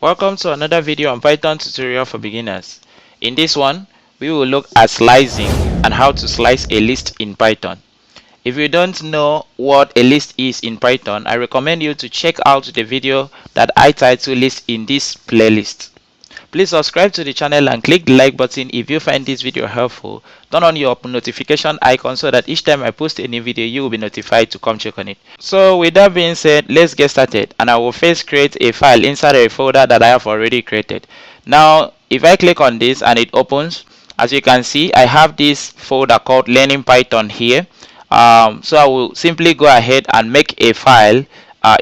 Welcome to another video on Python tutorial for beginners. In this one, we will look at slicing and how to slice a list in Python. If you don't know what a list is in Python, I recommend you to check out the video that I titled list in this playlist. Please subscribe to the channel and click the like button if you find this video helpful. Turn on your notification icon so that each time I post a new video you will be notified to come check on it. So with that being said, let's get started, and I will first create a file inside a folder that I have already created. Now if I click on this and it opens, as you can see I have this folder called Learning Python here. So I will simply go ahead and make a file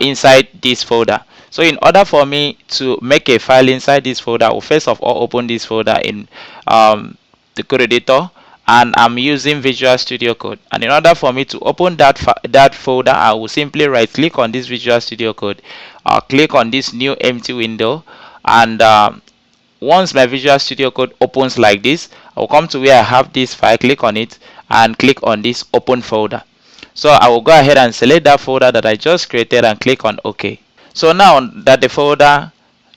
inside this folder. So in order for me to make a file inside this folder, I will first of all open this folder in the code editor, and I'm using Visual Studio Code. And in order for me to open that folder, I will simply right click on this Visual Studio Code, click on this new empty window, and once my Visual Studio Code opens like this, I will come to where I have this file, click on it, and click on this open folder. So I will go ahead and select that folder that I just created and click on OK. So now that the folder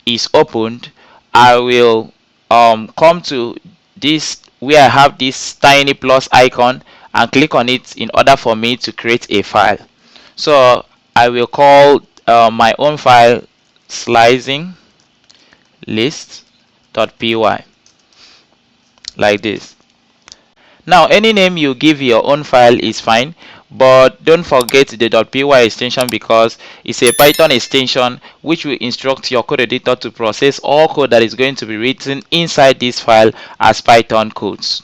is opened, I will come to this where I have this tiny plus icon and click on it in order for me to create a file. So I will call my own file slicing list.py like this. Now any name you give your own file is fine, but don't forget the .py extension because it's a Python extension which will instruct your code editor to process all code that is going to be written inside this file as Python codes.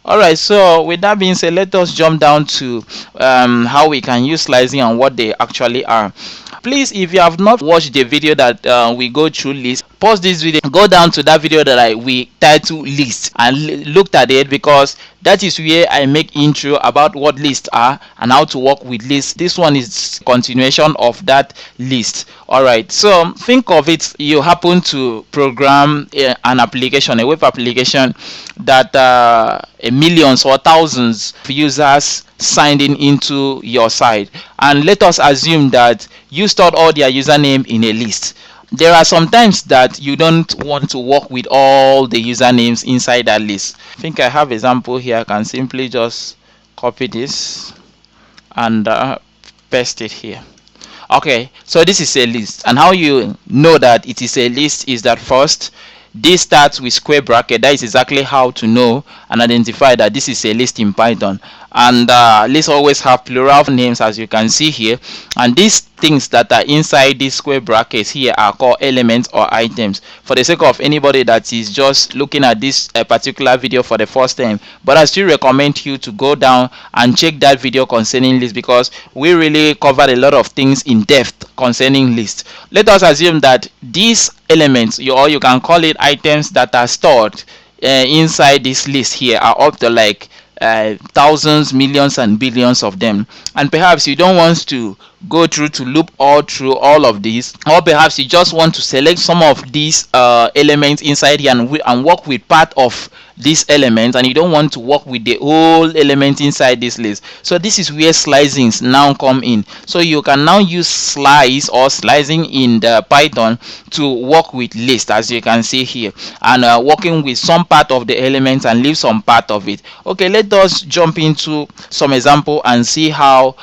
Alright, so with that being said, let us jump down to how we can use slicing and what they actually are. Please, if you have not watched the video that we go through list, pause this video, go down to that video that we titled list and looked at it, because that is where I make intro about what lists are and how to work with lists. This one is continuation of that list. Alright, so think of it, you happen to program an application, a web application that millions or thousands of users signed into your site, and let us assume that you stored all their username in a list. There are some times that you don't want to work with all the usernames inside that list. I think I have example here. I can simply just copy this and paste it here. Okay, so this is a list, and how you know that it is a list is that first this starts with square bracket. That is exactly how to know and identify that this is a list in Python. And lists always have plural names, as you can see here, and these things that are inside these square brackets here are called elements or items. For the sake of anybody that is just looking at this particular video for the first time, but I still recommend you to go down and check that video concerning lists, because we really covered a lot of things in depth concerning lists. Let us assume that these elements, or you can call it items, that are stored inside this list here are up to like thousands, millions and billions of them, and perhaps you don't want to go through to loop all through all of these, or perhaps you just want to select some of these elements inside here and work with part of these elements, and you don't want to work with the whole element inside this list. So this is where slicings now come in. So you can now use slice or slicing in the Python to work with list, as you can see here, and working with some part of the elements and leave some part of it. Okay, let us jump into some example and see how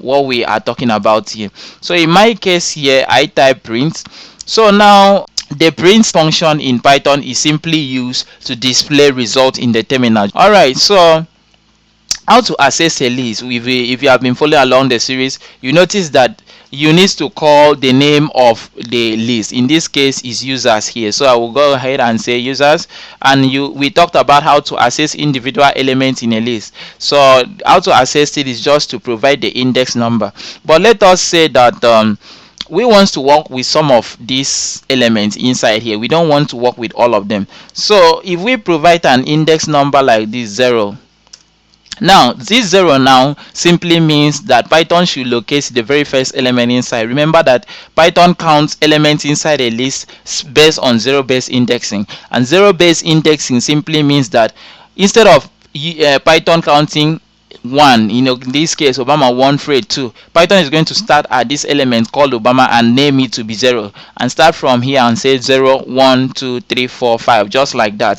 what we are talking about here. So in my case here, I type print. So now the print function in Python is simply used to display result in the terminal. Alright, so how to access a list? If you have been following along the series, you notice that you need to call the name of the list. In this case is users here, so I will go ahead and say users, and we talked about how to access individual elements in a list. So how to access it is just to provide the index number, but let us say that we want to work with some of these elements inside here. We don't want to work with all of them. So if we provide an index number like this 0, now this 0 now simply means that Python should locate the very first element inside. Remember that Python counts elements inside a list based on 0-based indexing, and 0-based indexing simply means that instead of Python counting 1, in this case Obama 1, Fred 2, Python is going to start at this element called Obama and name it to be 0, and start from here and say 0, 1, 2, 3, 4, 5, just like that.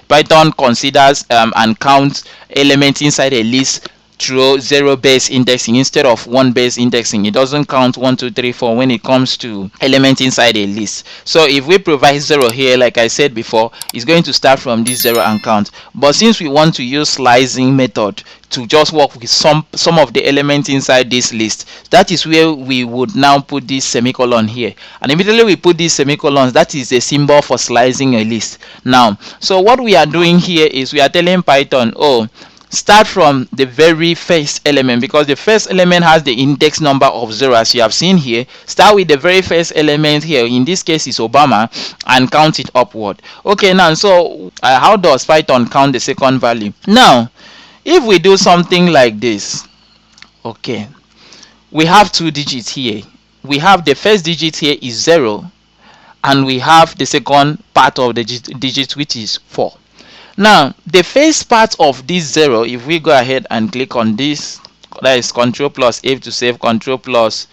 Python considers and counts elements inside a list through 0 base indexing instead of 1 base indexing. It doesn't count 1, 2, 3, 4 when it comes to elements inside a list. So if we provide 0 here, like I said before, it's going to start from this 0 and count. But since we want to use slicing method to just work with some of the elements inside this list, that is where we would now put this semicolon here, and immediately we put these semicolons, that is a symbol for slicing a list. Now, so what we are doing here is we are telling Python, oh, start from the very first element, because the first element has the index number of 0, as you have seen here. Start with the very first element here, in this case is Obama, and count it upward. Okay, now so how does Python count the second value? Now if we do something like this, okay, we have 2 digits here. We have the first digit here is 0, and we have the second part of the digit which is 4. Now the first part of this 0, if we go ahead and click on this, that is Control plus F to save, Control plus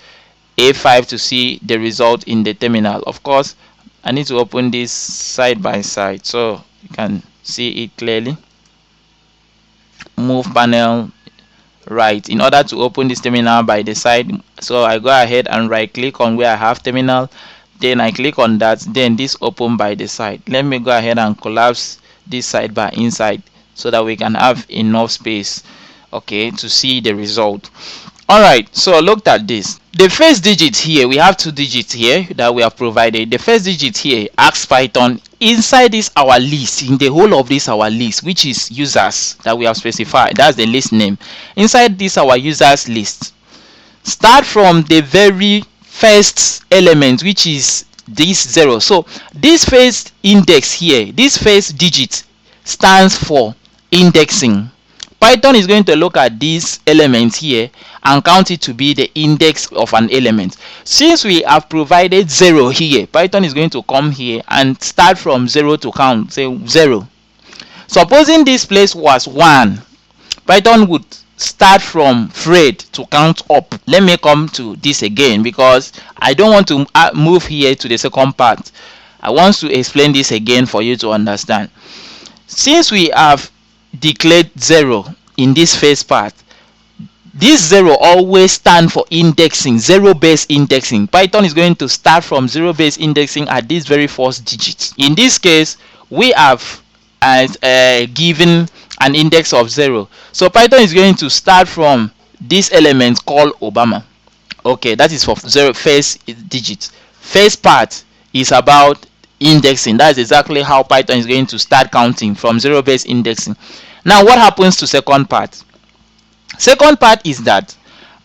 A5 to see the result in the terminal. Of course, I need to open this side by side so you can see it clearly. Move panel right in order to open this terminal by the side. So I go ahead and right click on where I have terminal, then I click on that, then this open by the side. Let me go ahead and collapse this sidebar inside so that we can have enough space, okay, to see the result. Alright, so look at this. The first digit here, we have 2 digits here that we have provided. The first digit here asks Python, inside this our list, in the whole of this our list, which is users that we have specified, that's the list name. Inside this our users list, start from the very first element, which is this 0. So this first index here, this first digit stands for indexing. Python is going to look at this element here and count it to be the index of an element. Since we have provided 0 here, Python is going to come here and start from 0 to count, say 0. Supposing this place was 1, Python would start from Fred to count up. Let me come to this again because I don't want to move here to the second part. I want to explain this again for you to understand. Since we have declared 0 in this first part, this 0 always stands for indexing, 0 base indexing. Python is going to start from 0 base indexing at this very first digit. In this case, we have given an index of 0. So Python is going to start from this element called Obama. Okay, that is for 0 first digit. First part is about indexing. That's exactly how Python is going to start counting, from 0 base indexing. Now what happens to second part? Second part is that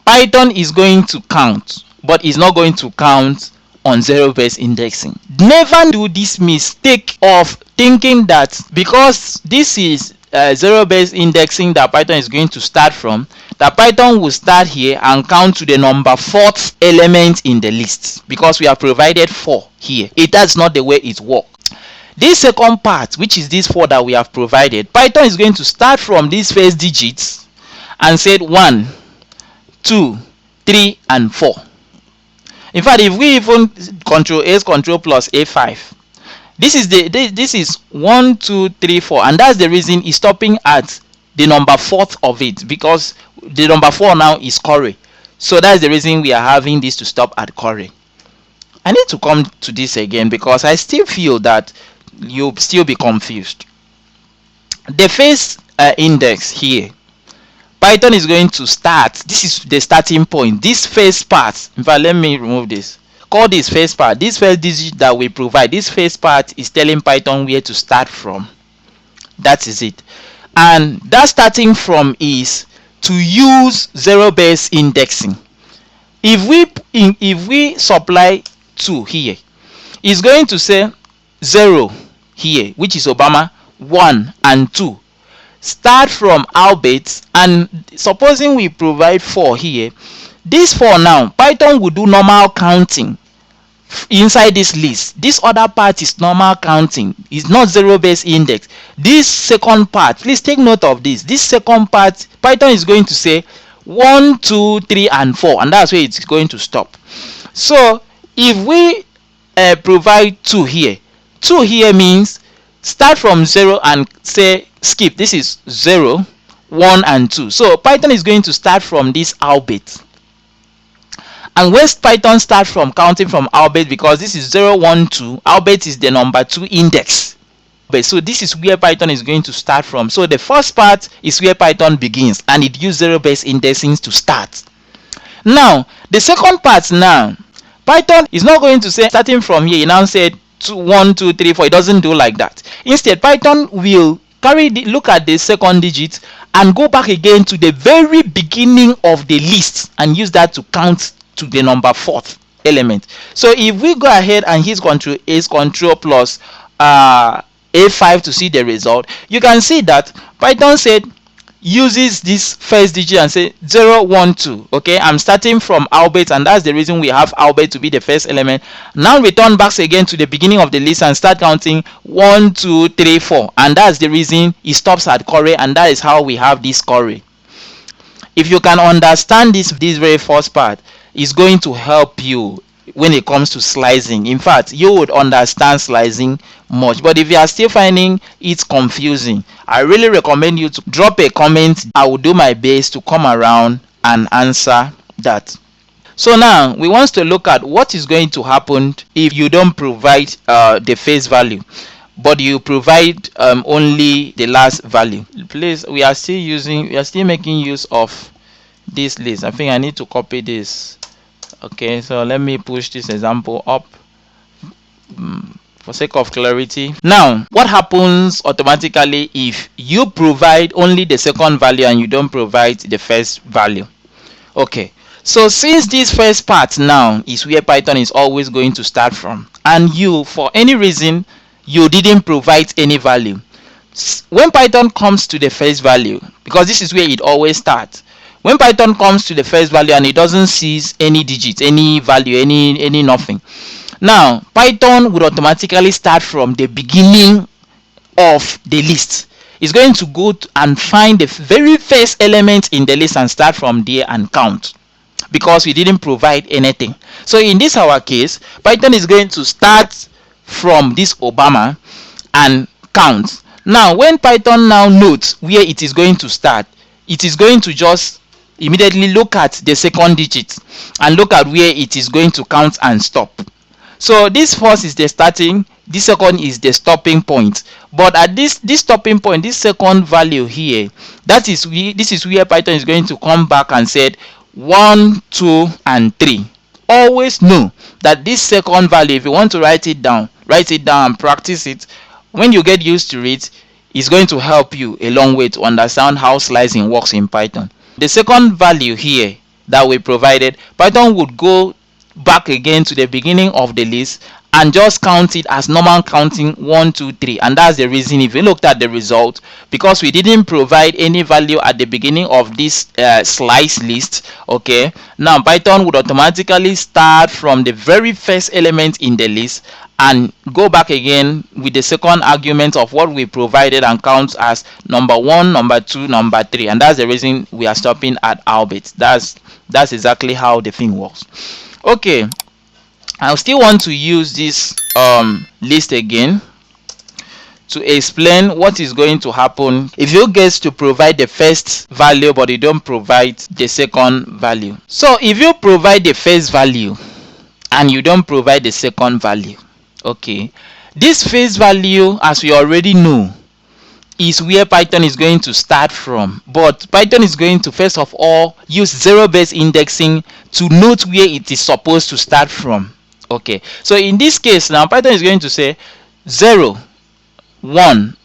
Python is going to count, but is not going to count on 0 base indexing. Never do this mistake of thinking that because this is 0 base indexing that Python is going to start from, that Python will start here and count to the number 4th element in the list, because we have provided 4 here. That's not the way it works. This second part, which is this 4 that we have provided, Python is going to start from these first digits and say 1, 2, 3, and 4. In fact, if we even Control S, Control plus A5, this is 1, 2, 3, 4, and that's the reason it's stopping at the number 4th of it, because the number 4 now is Corey. So that's the reason we are having this to stop at Corey. I need to come to this again because I still feel that you'll still be confused. The first index here, Python is going to start. This is the starting point. This first part, in fact, let me remove this. Call this first part. This first digit that we provide, this first part is telling Python where to start from. That is it. And that starting from is to use 0 base indexing. If we supply 2 here, it's going to say 0 here, which is Obama, 1 and 2. Start from Albert, and supposing we provide 4 here, this 4 now, Python will do normal counting inside this list. This other part is normal counting, it's not zero base index. This second part, please take note of this. This second part, Python is going to say 1, 2, 3 and 4, and that's where it's going to stop. So if we provide 2 here, 2 here means start from 0 and say skip. This is 0, 1 and 2. So Python is going to start from this albeit. And when Python starts from counting from albeit, because this is 0, 1, 2, albeit is the number 2 index. So this is where Python is going to start from. So the first part is where Python begins, and it uses zero base indexing to start. Now the second part, now Python is not going to say starting from here, you now said 1, 2, 3, 4. It doesn't do like that. Instead, Python will look at the second digit and go back again to the very beginning of the list and use that to count to the number 4th element. So if we go ahead and hit Control plus A5 to see the result, you can see that Python said uses this first digit and say 0, 1, 2. Okay, I'm starting from albeit, and that's the reason we have albeit to be the first element. Now return back again to the beginning of the list and start counting 1, 2, 3, 4, and that's the reason it stops at Corey, and that is how we have this Corey. If you can understand this very first part, it's going to help you when it comes to slicing. In fact, you would understand slicing much. But if you are still finding it confusing, I really recommend you to drop a comment. I will do my best to come around and answer that. So now we want to look at what is going to happen if you don't provide the face value, but you provide only the last value. Please, we are still making use of this list. I think I need to copy this. Okay, so let me push this example up for sake of clarity. Now, what happens automatically if you provide only the second value and you don't provide the first value? Okay, so since this first part now is where Python is always going to start from, and you, for any reason, you didn't provide any value, when Python comes to the first value, because this is where it always starts, when Python comes to the first value and it doesn't seize any digit, any value, any nothing, now Python would automatically start from the beginning of the list. It's going to go and find the very first element in the list and start from there and count, because we didn't provide anything. So in this our case, Python is going to start from this Obama and count. Now when Python now notes where it is going to start, it is going to just immediately look at the second digit and look at where it is going to count and stop. So this first is the starting, this second is the stopping point. But at this stopping point, this second value here, this is where Python is going to come back and said 1, 2 and 3. Always know that this second value, if you want to write it down and practice it. When you get used to it, it's going to help you a long way to understand how slicing works in Python. The second value here that we provided, Python would go back again to the beginning of the list and just count it as normal counting 1, 2, 3, and that's the reason if you looked at the result, because we didn't provide any value at the beginning of this slice list. Okay, now Python would automatically start from the very first element in the list and go back again with the second argument of what we provided and count as number 1, number 2, number 3, and that's the reason we are stopping at albeit. That's exactly how the thing works. Okay, I still want to use this list again to explain what is going to happen if you get to provide the first value but you don't provide the second value. So if you provide the first value and you don't provide the second value, okay, this first value, as we already know, is where Python is going to start from, but Python is going to first of all use zero base indexing to note where it is supposed to start from. Okay, so in this case now Python is going to say 0, 1,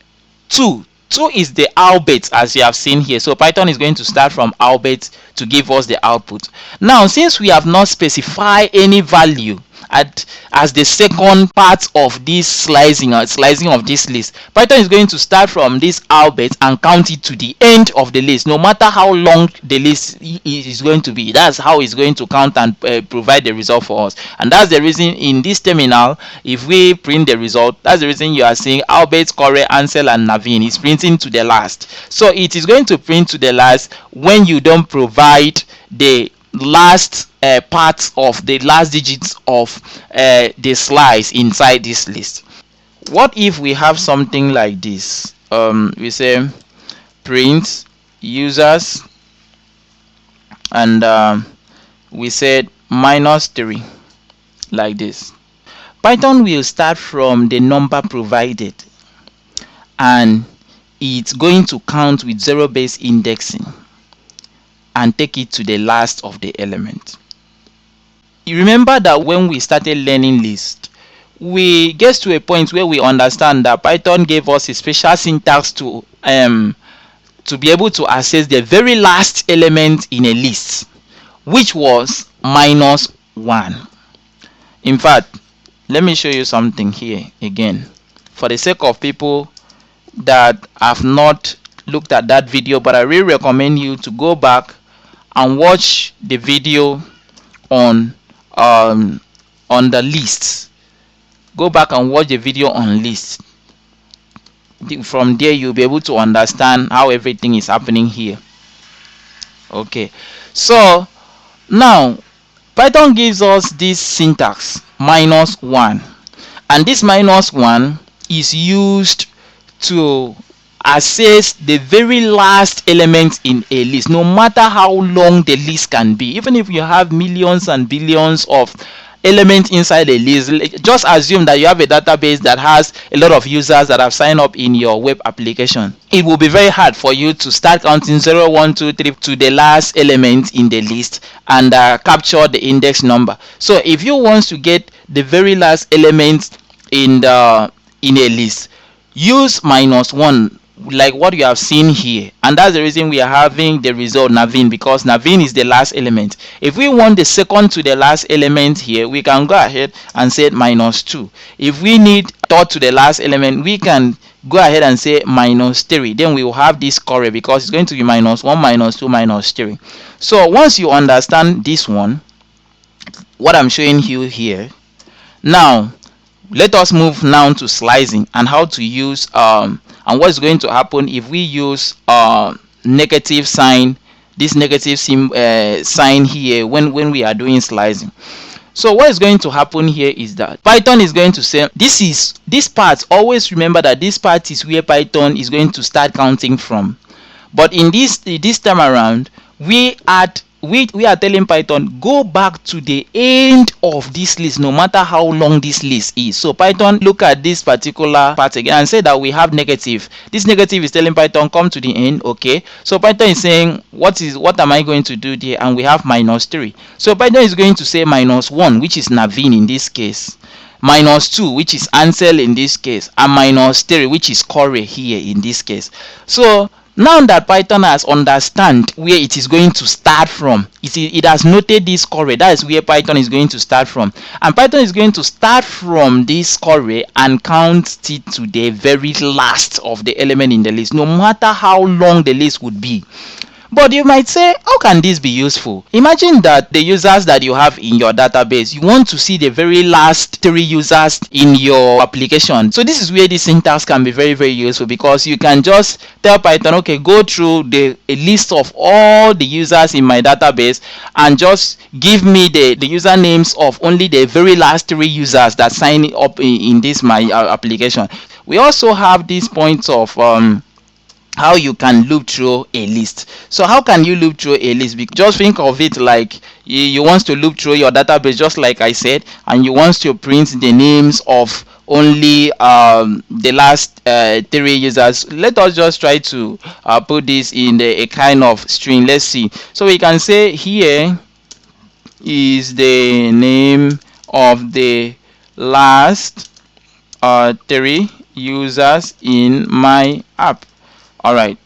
2. 2 is the albeit, as you have seen here. So Python is going to start from albeit to give us the output. Now since we have not specified any value, as the second part of this slicing of this list. Python is going to start from this Albert and count it to the end of the list, no matter how long the list is going to be. That's how it's going to count and provide the result for us. And that's the reason in this terminal, if we print the result, that's the reason you are seeing Albert, Corey, Ansel, and Naveen is printing to the last. So it is going to print to the last when you don't provide the last part of the last digits of the slice inside this list. What if we have something like this? We say print users, and we said -3, like this. Python will start from the number provided, and it's going to count with zero-based indexing and take it to the last of the element. You remember that when we started learning list, we get to a point where we understand that Python gave us a special syntax to be able to access the very last element in a list, which was -1. In fact, let me show you something here again, for the sake of people that have not looked at that video, but I really recommend you to go back and watch the video on the list. Go back and watch the video on list. From there you'll be able to understand how everything is happening here. Okay, so now Python gives us this syntax -1, and this -1 is used to access the very last element in a list, no matter how long the list can be. Even if you have millions and billions of elements inside a list, just assume that you have a database that has a lot of users that have signed up in your web application. It will be very hard for you to start counting 0, 1, 2, 3 to the last element in the list and capture the index number. So if you want to get the very last element in a list, use -1, like what you have seen here, and that's the reason we are having the result Naveen, because Naveen is the last element. If we want the second to the last element here, we can go ahead and say -2. If we need third to the last element, we can go ahead and say -3. Then we will have this correct, because it's going to be -1, -2, -3. So once you understand this one, what I'm showing you here, now let us move now to slicing and how to use and what's going to happen if we use negative sign, this negative sign here when we are doing slicing. So what is going to happen here is that Python is going to say this part, always remember that this part is where Python is going to start counting from. But in this time around, we are telling Python, go back to the end of this list, no matter how long this list is. So Python look at this particular part again and say that we have negative. This negative is telling Python, come to the end. Okay, so Python is saying, what am I going to do there? And we have -3. So Python is going to say -1, which is Naveen in this case, -2, which is Ansel in this case, and -3, which is Corey here in this case. So now that Python has understand where it is going to start from, it has noted this Corey. That is where Python is going to start from, and Python is going to start from this Corey and count it to the very last of the element in the list, no matter how long the list would be. But you might say, how can this be useful? Imagine that the users that you have in your database, you want to see the very last 3 users in your application. So this is where this syntax can be very, very useful, because you can just tell Python, okay, go through a list of all the users in my database and just give me the usernames of only the very last 3 users that sign up in this my application. We also have these points of how you can loop through a list. So how can you loop through a list? Just think of it like you want to loop through your database, just like I said, and you want to print the names of only the last 3 users. Let us just try to put this in a kind of string. Let's see. So we can say here is the name of the last 3 users in my app. All right,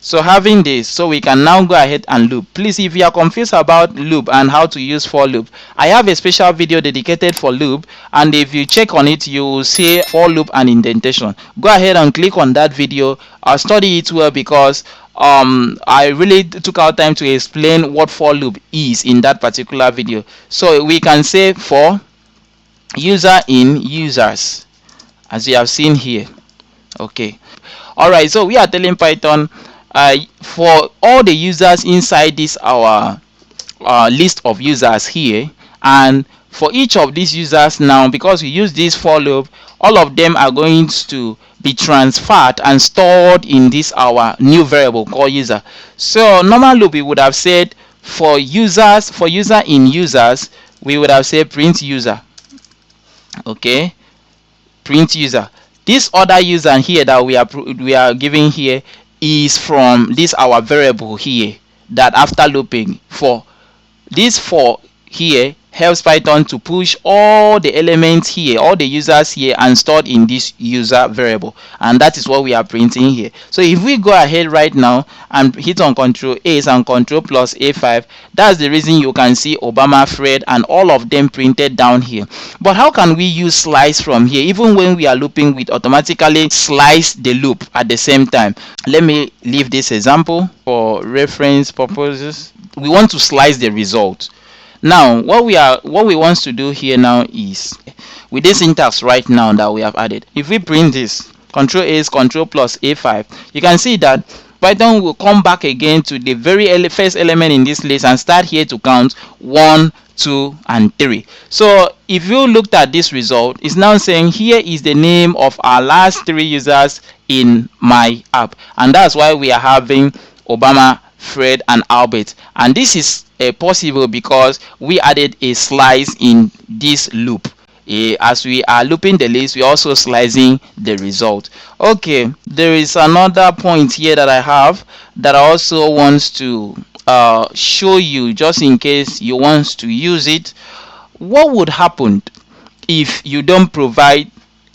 So having this, so we can now go ahead and loop. Please, if you are confused about loop and how to use for loop, I have a special video dedicated for loop, and if you check on it, you will see for loop and indentation. Go ahead and click on that video. I'll study it well, because I really took out time to explain what for loop is in that particular video. So we can say for user in users, as you have seen here. Okay, all right, so we are telling Python for all the users inside this our list of users here, and for each of these users now, because we use this for loop, all of them are going to be transferred and stored in this our new variable called user. So normal loop, we would have said for users, for user in users, we would have said print user. Okay, print user. This other user here that we are giving here is from this our variable here, that after looping for this for here helps Python to push all the elements here, all the users here, and stored in this user variable, and that is what we are printing here. So if we go ahead right now and hit on Control A and Control plus A5, that's the reason you can see Obama, Fred, and all of them printed down here. But how can we use slice from here? Even when we are looping, we automatically slice the loop at the same time. Let me leave this example for reference purposes. We want to slice the result. Now what we want to do here now is, with this syntax right now that we have added, if we print this Control A Control plus A5, you can see that Python will come back again to the very first element in this list and start here to count 1, 2, and 3. So if you looked at this result, it's now saying here is the name of our last 3 users in my app, and that's why we are having Obama, Fred, and Albert. And this is possible because we added a slice in this loop. As we are looping the list, we are also slicing the result. Okay, there is another point here that I have that I also want to show you, just in case you want to use it. What would happen if you don't provide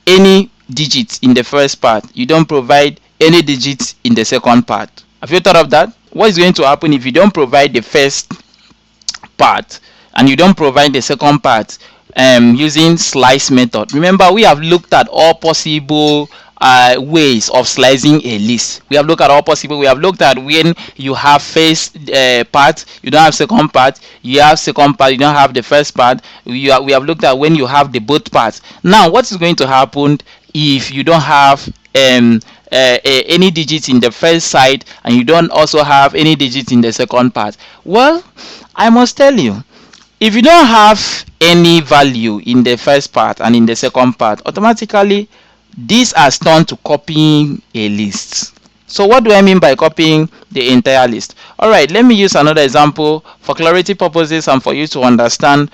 any digits in the first part, you don't provide any digits in the second part? Have you thought of that? What is going to happen if you don't provide the first part and you don't provide the second part using slice method? Remember, we have looked at all possible ways of slicing a list. We have looked at all possible. We have looked at when you have first part, you don't have second part. You have second part, you don't have the first part. We have looked at when you have the both parts. Now, what is going to happen if you don't have any digits in the first side and you don't also have any digits in the second part? Well, I must tell you, if you don't have any value in the first part and in the second part, automatically these are turned to copying a list. So what do I mean by copying the entire list? All right, let me use another example for clarity purposes and for you to understand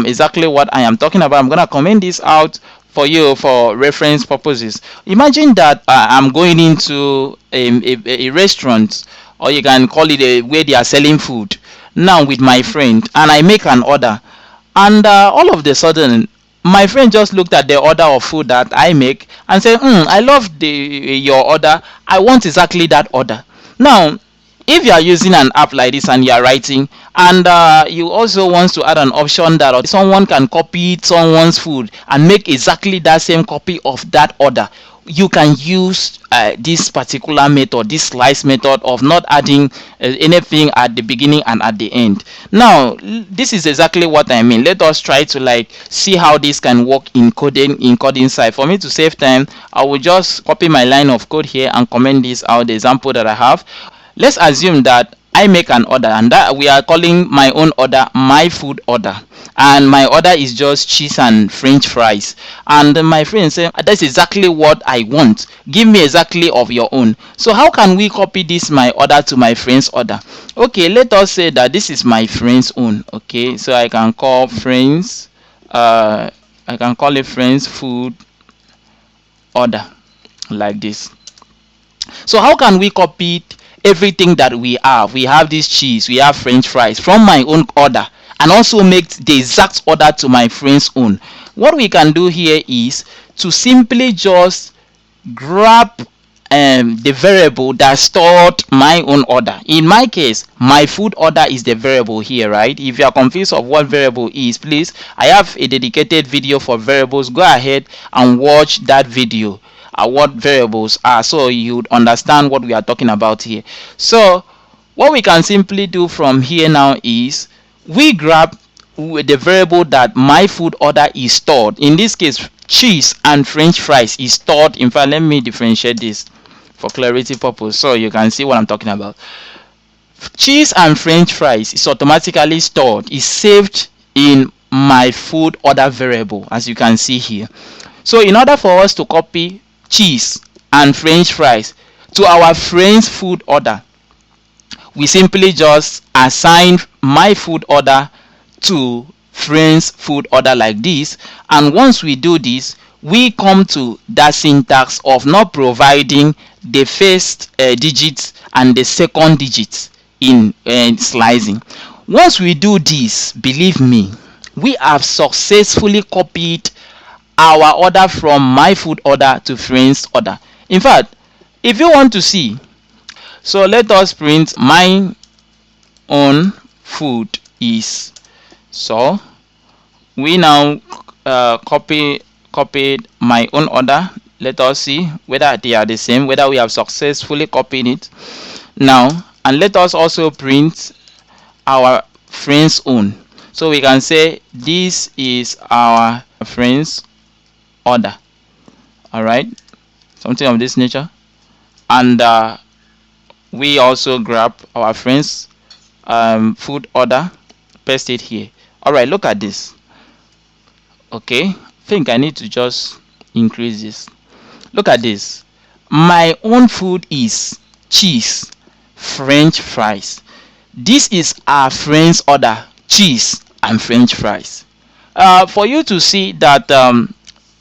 exactly what I am talking about. I'm going to comment this out for you for reference purposes. Imagine that I'm going into a restaurant, or you can call it where they are selling food, now with my friend, and I make an order, and all of a sudden my friend just looked at the order of food that I make and said, I love your order, I want exactly that order. Now, if you are using an app like this and you are writing, and you also want to add an option that someone can copy someone's food and make exactly that same copy of that order, you can use this particular method, this slice method of not adding anything at the beginning and at the end. Now, this is exactly what I mean. Let us try to see how this can work in coding side. For me to save time, I will just copy my line of code here and comment this out, the example that I have. Let's assume that I make an order, and that we are calling my own order my food order, and my order is just cheese and french fries, and my friend said, that's exactly what I want, give me exactly of your own. So how can we copy this my order to my friend's order? Okay, let us say that this is my friend's own. Okay, so I can call friends I can call it friends food order, like this. So how can we copy everything that we have? We have this cheese, we have french fries from my own order, and also make the exact order to my friend's own. What we can do here is to simply just grab the variable that stored my own order. In my case, my food order is the variable here, right? If you are confused of what variable is, please, I have a dedicated video for variables. Go ahead and watch that video, what variables are, so you would understand what we are talking about here. So what we can simply do from here now is we grab the variable that my food order is stored. In this case, cheese and french fries is stored. In fact, let me differentiate this for clarity purpose so you can see what I'm talking about. Cheese and french fries is automatically stored, is saved in my food order variable, as you can see here. So in order for us to copy cheese and french fries to our friend's food order, we simply just assign my food order to friend's food order like this. And once we do this, we come to that syntax of not providing the first digit and the second digit in slicing. Once we do this, believe me, we have successfully copied our order from my food order to friend's order. In fact, if you want to see, so let us print my own food is. So we now copied my own order. Let us see whether they are the same, whether we have successfully copied it now. And let us also print our friend's own. So we can say this is our friend's order. All right, something of this nature. And we also grab our friend's food order, paste it here. All right, look at this. Okay, I think I need to just increase this. Look at this. My own food is cheese, french fries. This is our friend's order, cheese and french fries. For you to see that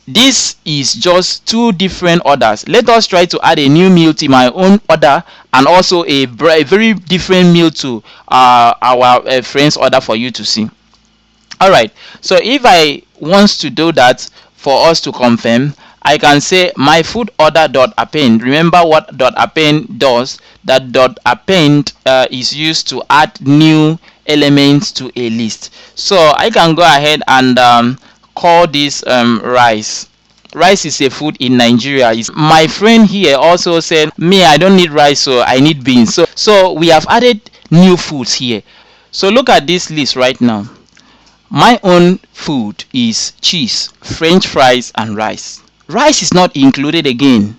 this is just two different orders, let us try to add a new meal to my own order and also a very different meal to our friend's order for you to see. All right, so if I want to do that for us to confirm, I can say my food order dot append. Remember what dot append does? That dot append is used to add new elements to a list. So I can go ahead and call this rice. Rice is a food in Nigeria. My friend here also said, me, I don't need rice, so I need beans. So we have added new foods here. So look at this list right now. My own food is cheese, french fries and rice. Rice is not included again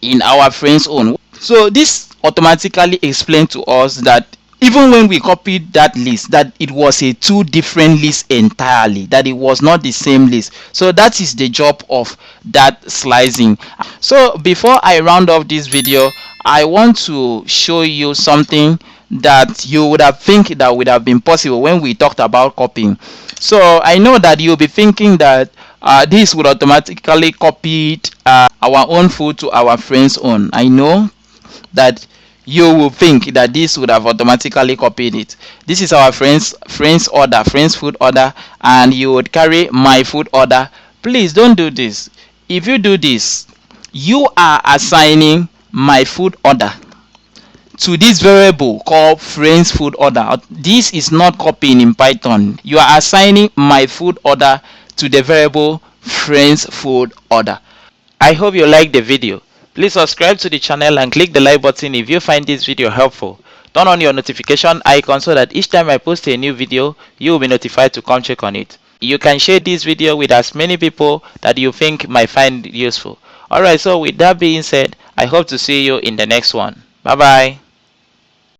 in our friend's own. So this automatically explains to us that even when we copied that list, that it was a two different lists entirely, that it was not the same list. So that is the job of that slicing. So before I round off this video, I want to show you something that you would have think that would have been possible when we talked about copying. So I know that you'll be thinking that this would automatically copy our own food to our friend's own. I know that you will think that this would have automatically copied it. This is our friend's food order, and you would carry my food order. Please don't do this. If you do this, you are assigning my food order to this variable called friend's food order. This is not copying in Python. You are assigning my food order to the variable friend's food order. I hope you liked the video. Please subscribe to the channel and click the like button if you find this video helpful. Turn on your notification icon so that each time I post a new video, you will be notified to come check on it. You can share this video with as many people that you think might find it useful. Alright, so with that being said, I hope to see you in the next one. Bye bye.